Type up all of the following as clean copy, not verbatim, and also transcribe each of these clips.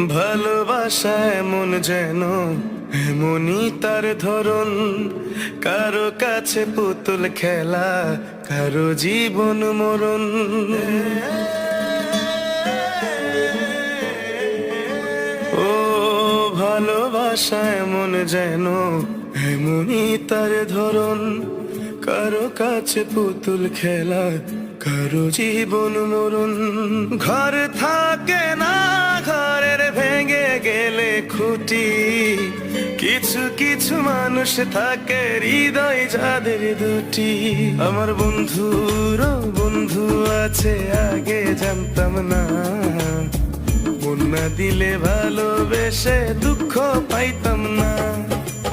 ভালোবাসা এমন যেন এমনই তার ধরন, কারো কাছে পুতুল খেলা, কারো জীবন মরণ। ও ভালোবাসা এমন যেন এমনই তার ধরন, কারো কাছে পুতুল খেলা, কারো জীবন মরণ। ঘর থাকে না, ঘরের ভেঙে গেলে খুঁটি, কিছু কিছু মানুষ থাকে হৃদয় যাদের দুটি। আমার বন্ধুর বন্ধু আছে আগে জানতাম না, মন না দিলে ভালোবেসে দুঃখ পাইতাম না।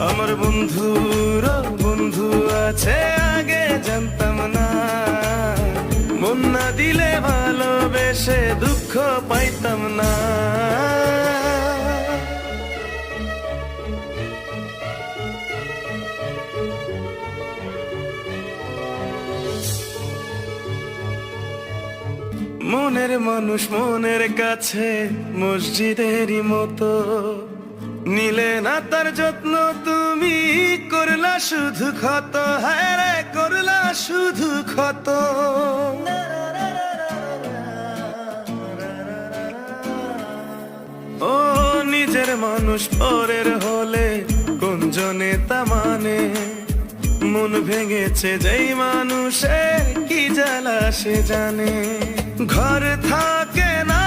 আমার বন্ধুর বন্ধু আছে আগে জানতাম না, মন না দিলে ভালোবেসে দুঃখ পাইতাম না। মনের মানুষ মনের কাছে মসজিদেরই মতো, নিলে না তার যত্ন তুমি, করলা শুধু ক্ষত। হ্যাঁ রে, করলা শুধু ক্ষত। ও নিজের মানুষ পরের হলে কোন জনে তা মানে, মন ভেঙেছে যেই মানুষের কি জ্বালা সে জানে। ঘর থাকে না,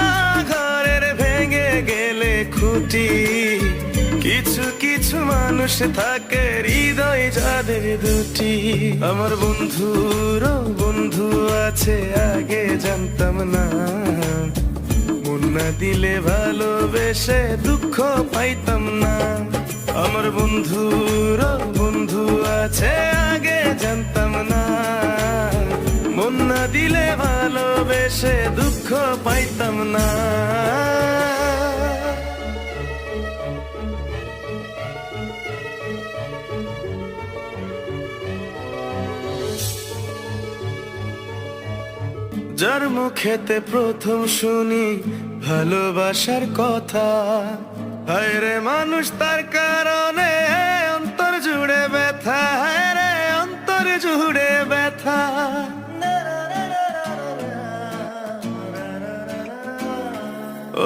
ঘরের ভেঙে গেলে খুঁটি, কিছু কিছু মানুষ থাকে হৃদয় যাদের দুটি। আমার বন্ধুর বন্ধু আছে আগে জানতাম না, মন না দিলে ভালোবেসে দুঃখ পাইতাম না। আমার বন্ধুর বন্ধু আছে আগে জানতাম না, মন না দিলে ভালোবেসে দুঃখ পাইতাম না। যার মুখেতে প্রথম শুনি ভালোবাসার কথা, হায় রে মানুষ তার কারণে অন্তর জুড়ে ব্যথা। হায় রে অন্তর জুড়ে ব্যথা।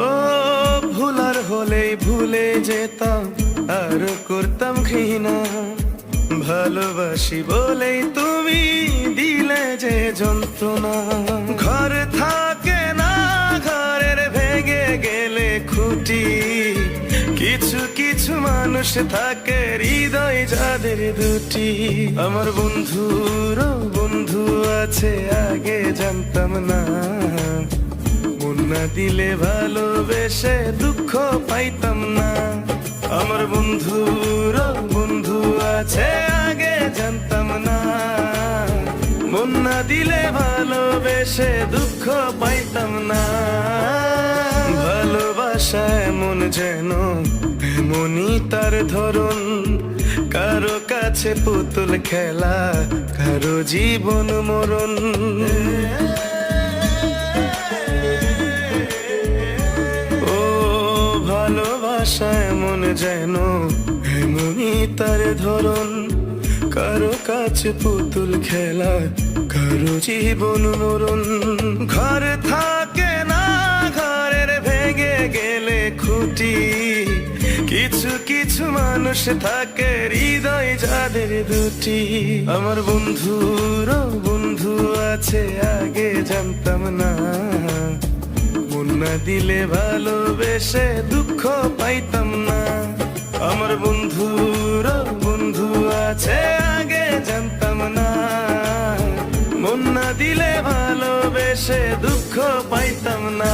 ও ভুলার হলেই ভুলে যেতাম, আর করতাম ঘৃণা। ভালোবাসি বলেই তুমি দিলে যে যন্ত্রণা। ঘর থাকে না, ঘরের ভেঙে গেলে খুঁটি, কিছু কিছু মানুষ থাকে হৃদয় যাদের দুটি। আমার বন্ধুর বন্ধু আছে আগে জানতাম না, মন না দিলে ভালোবেসে দুঃখ পাইতাম না। আমার বন্ধুর বন্ধু আছে আগে জানতাম না, মন না দিলে ভালোবেসে দুঃখ পাইতাম না। ভালোবাসা এমন যেন এমনই তার ধরন, কারো কাছে পুতুল খেলা, কারো জীবন মরণ। ও ভালোবাসা এমন যেন এমনই তার ধরন, কারো কাছে পুতুল খেলা, কারো জীবন মরণ। ঘর থাকে না, ঘরের ভেঙে গেলে খুঁটি, কিছু কিছু মানুষ থাকে হৃদয় যাদের দুটি। আমার বন্ধুর বন্ধু আছে আগে জানতাম না, মন না দিলে ভালোবেসে দুঃখ পাইতাম না। আমার বন্ধুর বন্ধু আছে আগে জানতাম না, মন না দিলে ভালোবেসে দুঃখ পাইতাম না।